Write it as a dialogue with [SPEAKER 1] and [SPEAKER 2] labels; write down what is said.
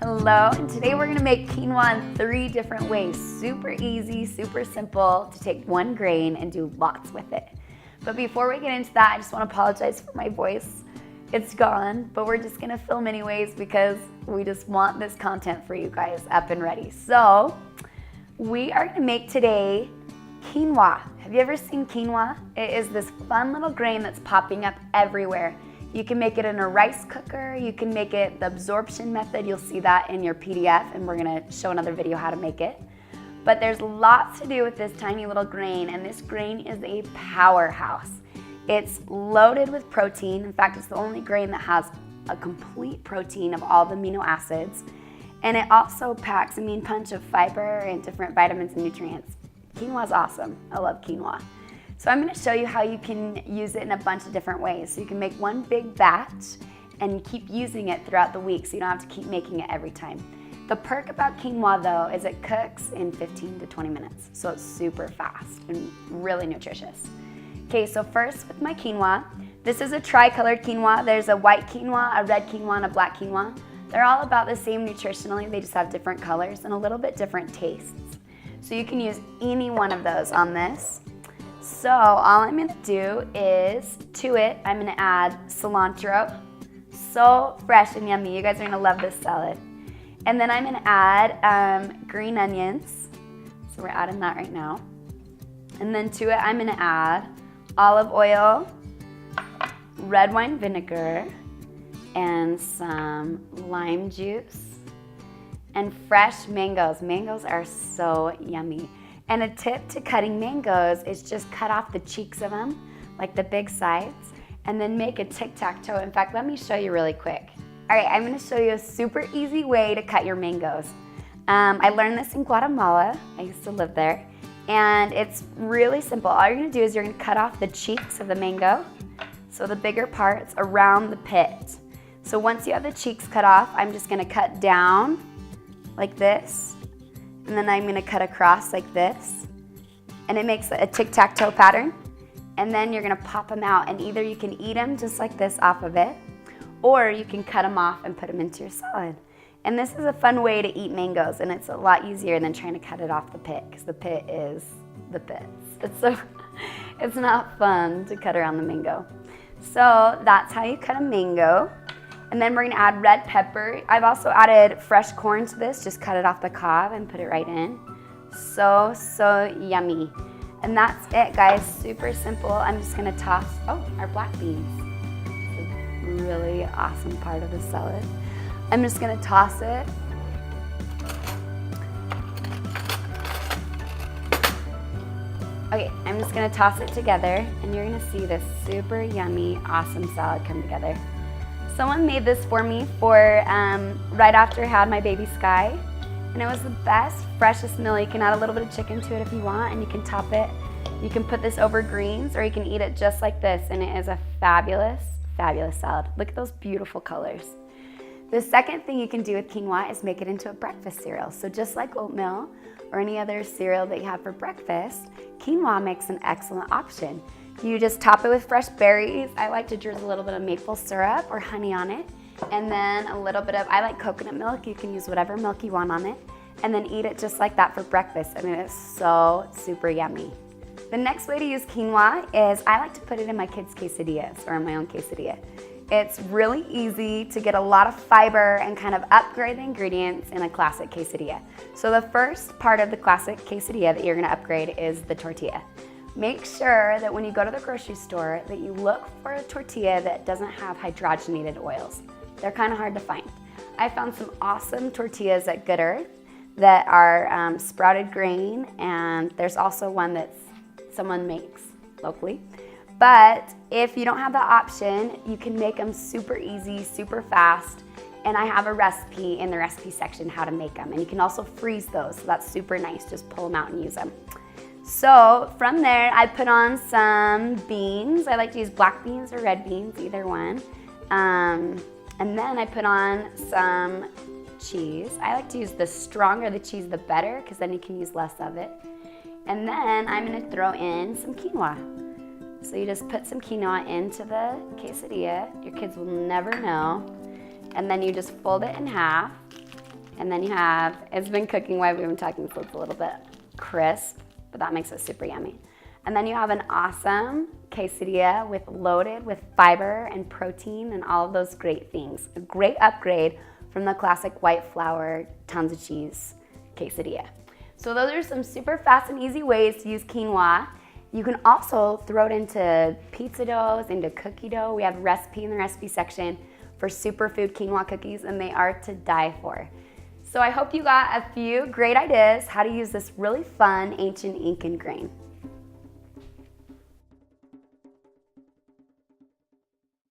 [SPEAKER 1] Hello, and today we're gonna make quinoa in 3 different ways. Super easy, super simple to take one grain and do lots with it. But before we get into that, I just wanna apologize for my voice. It's gone, but we're just gonna film anyways because we just want this content for you guys up and ready. So, we are gonna make today quinoa. Have you ever seen quinoa? It is this fun little grain that's popping up everywhere. You can make it in a rice cooker, you can make it the absorption method, you'll see that in your PDF, and we're gonna show another video how to make it. But there's lots to do with this tiny little grain, and this grain is a powerhouse. It's loaded with protein. In fact, it's the only grain that has a complete protein of all the amino acids. And it also packs a mean punch of fiber and different vitamins and nutrients. Quinoa is awesome. I love quinoa. So I'm going to show you how you can use it in a bunch of different ways. So you can make one big batch and keep using it throughout the week so you don't have to keep making it every time. The perk about quinoa though is it cooks in 15 to 20 minutes. So it's super fast and really nutritious. Okay, so first with my quinoa, this is a tri-colored quinoa. There's a white quinoa, a red quinoa, and a black quinoa. They're all about the same nutritionally, they just have different colors and a little bit different tastes. So you can use any one of those on this. So all I'm gonna do is, to it, I'm gonna add cilantro. So fresh and yummy, you guys are gonna love this salad. And then I'm gonna add green onions. So we're adding that right now. And then to it, I'm gonna add olive oil, red wine vinegar, and some lime juice, and fresh mangoes. Mangoes are so yummy. And a tip to cutting mangoes is just cut off the cheeks of them, like the big sides, and then make a tic-tac-toe. In fact, let me show you really quick. All right, I'm gonna show you a super easy way to cut your mangoes. I learned this in Guatemala. I used to live there. And it's really simple. All you're gonna do is you're gonna cut off the cheeks of the mango, so the bigger parts around the pit. So once you have the cheeks cut off, I'm just gonna cut down like this. And then I'm gonna cut across like this. And it makes a tic-tac-toe pattern. And then you're gonna pop them out, and either you can eat them just like this off of it, or you can cut them off and put them into your salad. And this is a fun way to eat mangoes, and it's a lot easier than trying to cut it off the pit, because the pit is the pits. It's not fun to cut around the mango. So that's how you cut a mango. And then we're gonna add red pepper. I've also added fresh corn to this, just cut it off the cob and put it right in. So yummy. And that's it, guys, super simple. I'm just gonna toss, our black beans. It's a really awesome part of the salad. I'm just gonna toss it. Okay, I'm just gonna toss it together, and you're gonna see this super yummy, awesome salad come together. Someone made this for me for right after I had my baby Sky, and it was the best, freshest meal. You can add a little bit of chicken to it if you want, and you can top it. You can put this over greens, or you can eat it just like this, and it is a fabulous, fabulous salad. Look at those beautiful colors. The second thing you can do with quinoa is make it into a breakfast cereal. So just like oatmeal or any other cereal that you have for breakfast, quinoa makes an excellent option. You just top it with fresh berries. I like to drizzle a little bit of maple syrup or honey on it. And then a little bit of, I like coconut milk. You can use whatever milk you want on it. And then eat it just like that for breakfast. I mean, it's so super yummy. The next way to use quinoa is I like to put it in my kids' quesadillas or in my own quesadilla. It's really easy to get a lot of fiber and kind of upgrade the ingredients in a classic quesadilla. So the first part of the classic quesadilla that you're gonna upgrade is the tortilla. Make sure that when you go to the grocery store that you look for a tortilla that doesn't have hydrogenated oils. They're kind of hard to find. I found some awesome tortillas at Good Earth that are sprouted grain, and there's also one that someone makes locally. But if you don't have that option, you can make them super easy, super fast, and I have a recipe in the recipe section how to make them. And you can also freeze those, so that's super nice. Just pull them out and use them. So from there, I put on some beans. I like to use black beans or red beans, either one. And then I put on some cheese. I like to use the stronger the cheese, the better, because then you can use less of it. And then I'm gonna throw in some quinoa. So you just put some quinoa into the quesadilla. Your kids will never know. And then you just fold it in half And then you have, it's been cooking while we've been talking, so it's a little bit crisp, but that makes it super yummy. And then you have an awesome quesadilla loaded with fiber and protein and all of those great things. A great upgrade from the classic white flour, tons of cheese quesadilla. So those are some super fast and easy ways to use quinoa. You can also throw it into pizza doughs, into cookie dough. We have a recipe in the recipe section for superfood quinoa cookies, and they are to die for. So I hope you got a few great ideas how to use this really fun ancient Incan grain.